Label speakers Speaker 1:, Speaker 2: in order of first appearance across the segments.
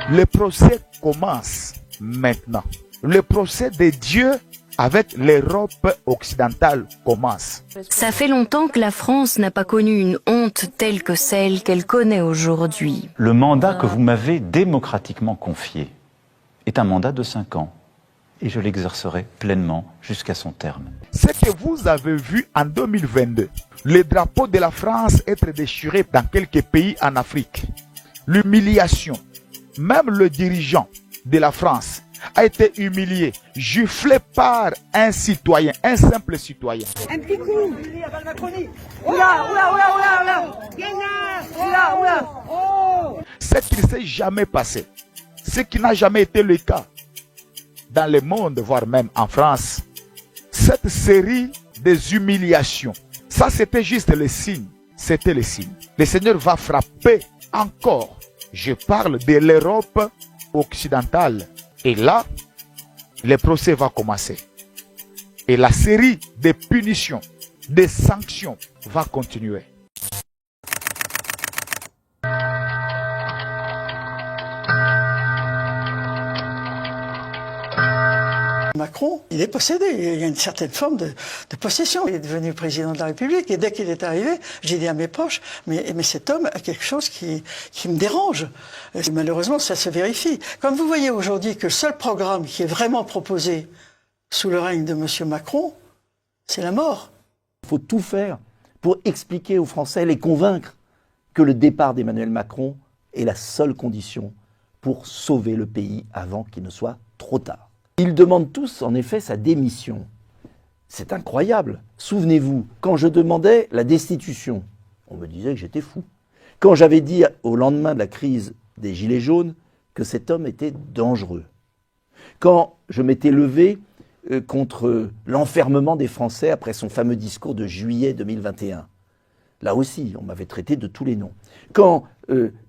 Speaker 1: Le procès commence maintenant. Le procès de Dieu avec l'Europe occidentale commence.
Speaker 2: Ça fait longtemps que la France n'a pas connu une honte telle que celle qu'elle connaît aujourd'hui.
Speaker 3: Le mandat que vous m'avez démocratiquement confié est un mandat de 5 ans. Et je l'exercerai pleinement jusqu'à son terme.
Speaker 1: Ce que vous avez vu en 2022, le drapeau de la France être déchiré dans quelques pays en Afrique, l'humiliation, même le dirigeant de la France a été humilié, giflé par un citoyen, un simple citoyen.
Speaker 4: Un petit coup. Oula, oula, oula, oula, oula, oula. Oh.
Speaker 1: Ce qui ne s'est jamais passé, ce qui n'a jamais été le cas dans le monde, voire même en France, cette série des humiliations, ça c'était juste le signe, c'était le signe. Le Seigneur va frapper encore. Je parle de l'Europe occidentale. Et là, le procès va commencer. Et la série de punitions, de sanctions va continuer.
Speaker 5: Macron, il est possédé, il y a une certaine forme de possession. Il est devenu président de la République et dès qu'il est arrivé, j'ai dit à mes proches, mais cet homme a quelque chose qui me dérange. Et malheureusement, ça se vérifie. Comme vous voyez aujourd'hui que le seul programme qui est vraiment proposé sous le règne de M. Macron, c'est la mort.
Speaker 6: Il faut tout faire pour expliquer aux Français, les convaincre que le départ d'Emmanuel Macron est la seule condition pour sauver le pays avant qu'il ne soit trop tard. Ils demandent tous, en effet, sa démission. C'est incroyable. Souvenez-vous, quand je demandais la destitution, on me disait que j'étais fou. Quand j'avais dit au lendemain de la crise des Gilets jaunes que cet homme était dangereux. Quand je m'étais levé contre l'enfermement des Français après son fameux discours de juillet 2021. Là aussi, on m'avait traité de tous les noms. Quand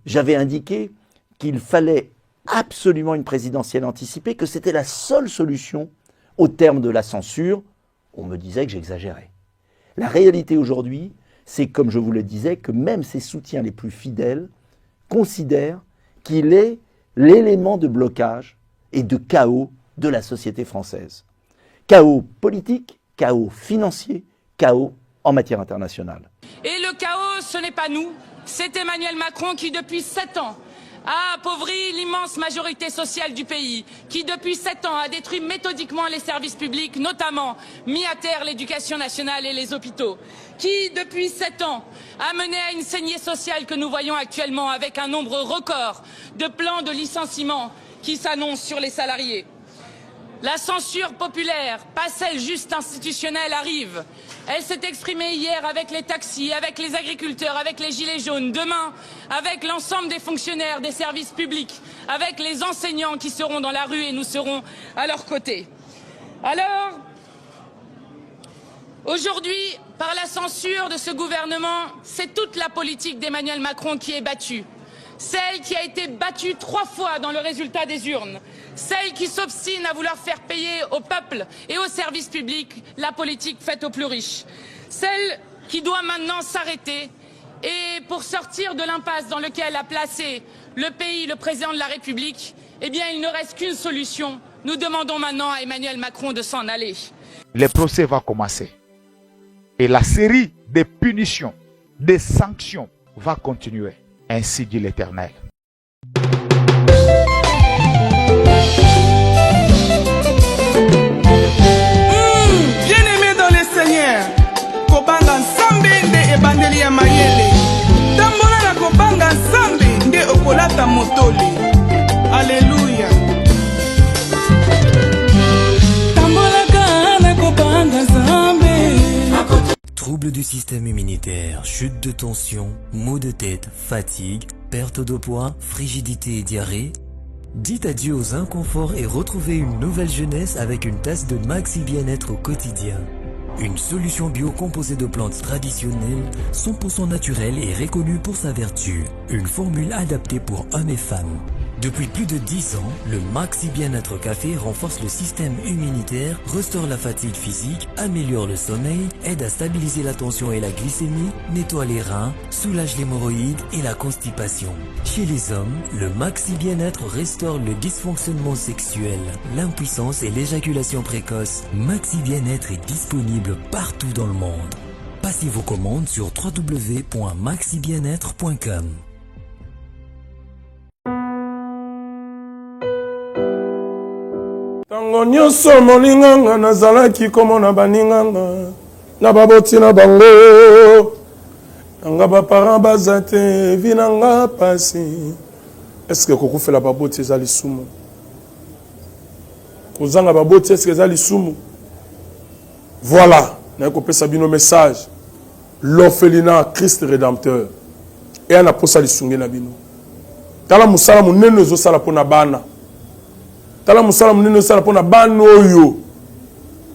Speaker 6: j'avais indiqué qu'il fallait absolument une présidentielle anticipée, que c'était la seule solution au terme de la censure, on me disait que j'exagérais. La réalité aujourd'hui, c'est, comme je vous le disais, que même ses soutiens les plus fidèles considèrent qu'il est l'élément de blocage et de chaos de la société française. Chaos politique, chaos financier, chaos en matière internationale.
Speaker 7: Et le chaos, ce n'est pas nous, c'est Emmanuel Macron qui, depuis 7 ans, a appauvri l'immense majorité sociale du pays, qui depuis 7 ans a détruit méthodiquement les services publics, notamment mis à terre l'éducation nationale et les hôpitaux, qui depuis 7 ans a mené à une saignée sociale que nous voyons actuellement avec un nombre record de plans de licenciement qui s'annoncent sur les salariés. La censure populaire, pas celle juste institutionnelle, arrive. Elle s'est exprimée hier avec les taxis, avec les agriculteurs, avec les gilets jaunes. Demain, avec l'ensemble des fonctionnaires des services publics, avec les enseignants qui seront dans la rue et nous serons à leur côté. Alors, aujourd'hui, par la censure de ce gouvernement, c'est toute la politique d'Emmanuel Macron qui est battue. Celle qui a été battue 3 fois dans le résultat des urnes. Celle qui s'obstine à vouloir faire payer au peuple et aux services publics la politique faite aux plus riches. Celle qui doit maintenant s'arrêter et pour sortir de l'impasse dans laquelle a placé le pays, le président de la République, eh bien il ne reste qu'une solution. Nous demandons maintenant à Emmanuel Macron de s'en aller.
Speaker 1: Le procès va commencer. Et la série de punitions, de sanctions va continuer. Ainsi dit l'Éternel.
Speaker 8: Bien-aimé dans le Seigneur, Kobanga Nsambe nde ebandeli ya mayele. Tambola na Kobanga Nsambe nde okolata motoli. Alléluia. Tambola kana Kobanga Nsambe.
Speaker 9: Troubles du système immunitaire, chute de tension, maux de tête, fatigue, perte de poids, frigidité et diarrhée. Dites adieu aux inconforts et retrouvez une nouvelle jeunesse avec une tasse de Maxi Bien-être au quotidien. Une solution bio composée de plantes traditionnelles, 100% naturelle et reconnue pour sa vertu. Une formule adaptée pour hommes et femmes. Depuis plus de 10 ans, le Maxi Bien-être Café renforce le système immunitaire, restaure la fatigue physique, améliore le sommeil, aide à stabiliser la tension et la glycémie, nettoie les reins, soulage l'hémorroïde et la constipation. Chez les hommes, le Maxi Bien-être restaure le dysfonctionnement sexuel, l'impuissance et l'éjaculation précoce. Maxi Bien-être est disponible partout dans le monde. Passez vos commandes sur www.maxibienêtre.com.
Speaker 8: Tango nyonso molinganga nazalaki komona baninganga na baboti na bango nanga baparent baza te vi nanga pasi. Eske kokufela baboti eza lisumu? Kozanga baboti eske eza lisumu? Voilà, naye kopesa bino message. L'orphelinat Christ rédempteur et ana posa lisungi na bino. Tala musala munene ezosala mpona bana. Tala musala munene sala pona bano oyo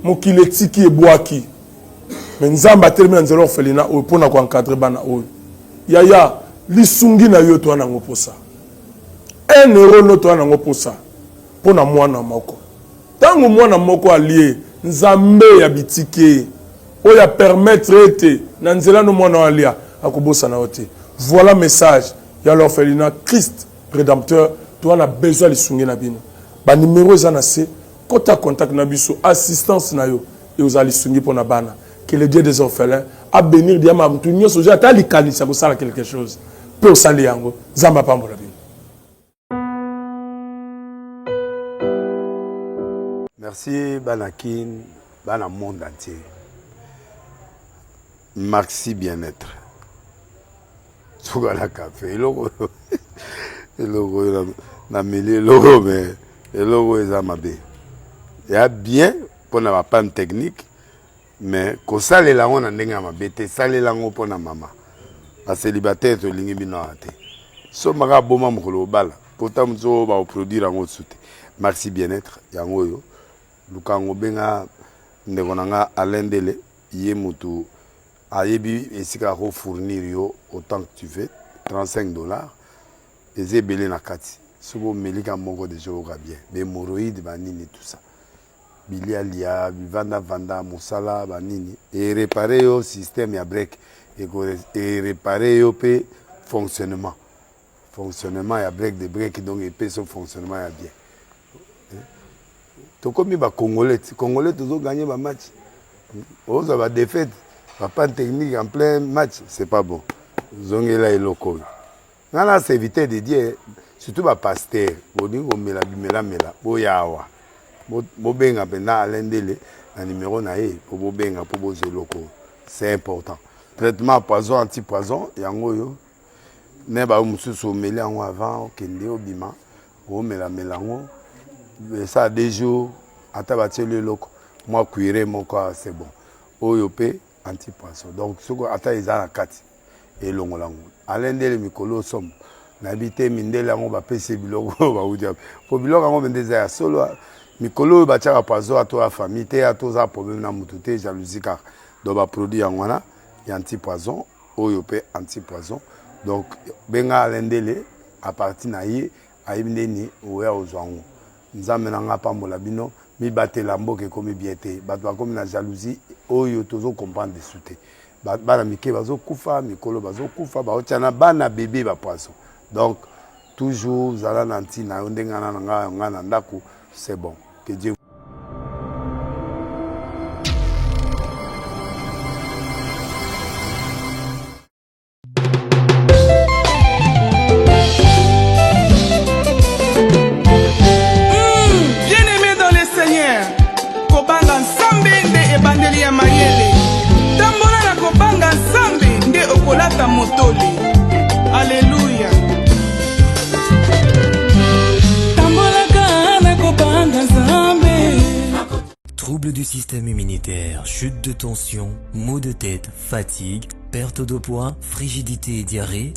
Speaker 8: mokili etiki ebwaki me nzambe atelemi na nzela orphelinat oyo mpona koencadre bana oyo yaya lisungi na yo toa nango posa 1 euro no toa nango posa mpona mwana moko ntango mwana moko alie nzambe ya bitike oyo apermettre ete na nzela no mwana alia akobosana yo te. Voilà message ya l'orphelinat Christ rédempteur toa na besoin lisungi na bino. Ba numéro eza na se kota contact na biso assistance na yo et aux alisungi pour na bana que le Dieu des orphelins a bénir dia ma mutu nyoso ja ta likanisa ko sala quelque chose pour sali yango zamba pambola bino.
Speaker 10: Merci Banakin bana monde entier. Maxi Bien-être. Sougala café logo logo na mêlé logo mais et logo est amabe. Il y a bien pour la panne technique, mais quand ça les langues on a n'enga amabe, ça les langues pour la maman. La célibataire to lingi bino ate. So maga boma mukolo bala. Pourtant mzo ba produire en soute. Maxi Bien-être yango yo. Lukango benga ndekonanga alendele yé mutu ayebi esika ko fournir yo autant que tu veux $35 et zebele na kati. Souvent, melika mongo de joga bien. L'hémorroïde, banini, tout ça. Bilialia, vanda, moussala, banini. Et réparer au système ya break. Et réparer au fonctionnement. Fonctionnement ya break de break, donc et son fonctionnement ya bien. Donc comme il va Congolais toujours gagner ma match. Oh, ça va défaite. Pas de technique en plein match, c'est pas bon. Zongela et loco. Là, c'est éviter de dire. Surtout ba pasteur bolingo mela boyawa bobenga pena alendele na numéro na ye po bobenga po bozeloko. C'est important. Traitement poison anti-poison yango yo ne ba mususu meli yango avant kende obima o mela ngo ça 2 jours ata ba tele loko moi cuire moko c'est bon oyo pe anti-poison donc soko ata ezala kati et longolango alendele mikolo somme n'habité mindele yango ba pese biloko ba udia po biloko yango bendeza ya solo mikolo ba tchaka pazo ato a famille te ato za problème na mutu te jalousie car do ba produit yango na ya anti-poison oyo pe anti-poison donc benga alendele à partir na ye ayibindeni oya ozwango nzambe na nga pambola bino mi batela mboke komi biete bato ba komi na jalousie oyo tozo comprendre de souté bana mike bazo kufa mikolo bazo kufa ba otana bana bébé ba poisson. Donc, toujours, Zala Nanti, c'est bon. Que Dieu
Speaker 8: Bien-aimé dans le Seigneur, Kobanga Nsambe nde ebandeli ya mayele. Tambola na Kobanga Nsambe nde okolata motoli. Alléluia.
Speaker 9: Troubles du système immunitaire, chute de tension, maux de tête, fatigue, perte de poids, frigidité et diarrhée.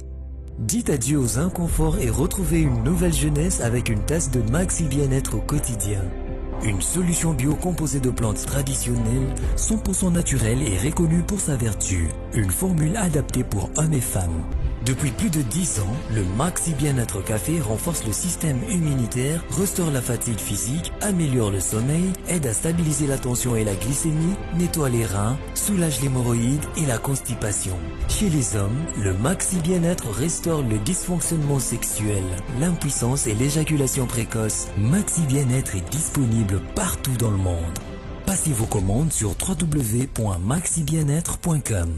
Speaker 9: Dites adieu aux inconforts et retrouvez une nouvelle jeunesse avec une tasse de Maxi Bien-être au quotidien. Une solution bio composée de plantes traditionnelles, 100% naturelle et reconnue pour sa vertu. Une formule adaptée pour hommes et femmes. Depuis plus de 10 ans, le Maxi Bien-être Café renforce le système immunitaire, restaure la fatigue physique, améliore le sommeil, aide à stabiliser la tension et la glycémie, nettoie les reins, soulage l'hémorroïde et la constipation. Chez les hommes, le Maxi Bien-être restaure le dysfonctionnement sexuel, l'impuissance et l'éjaculation précoce. Maxi Bien-être est disponible partout dans le monde. Passez vos commandes sur www.maxibienêtre.com.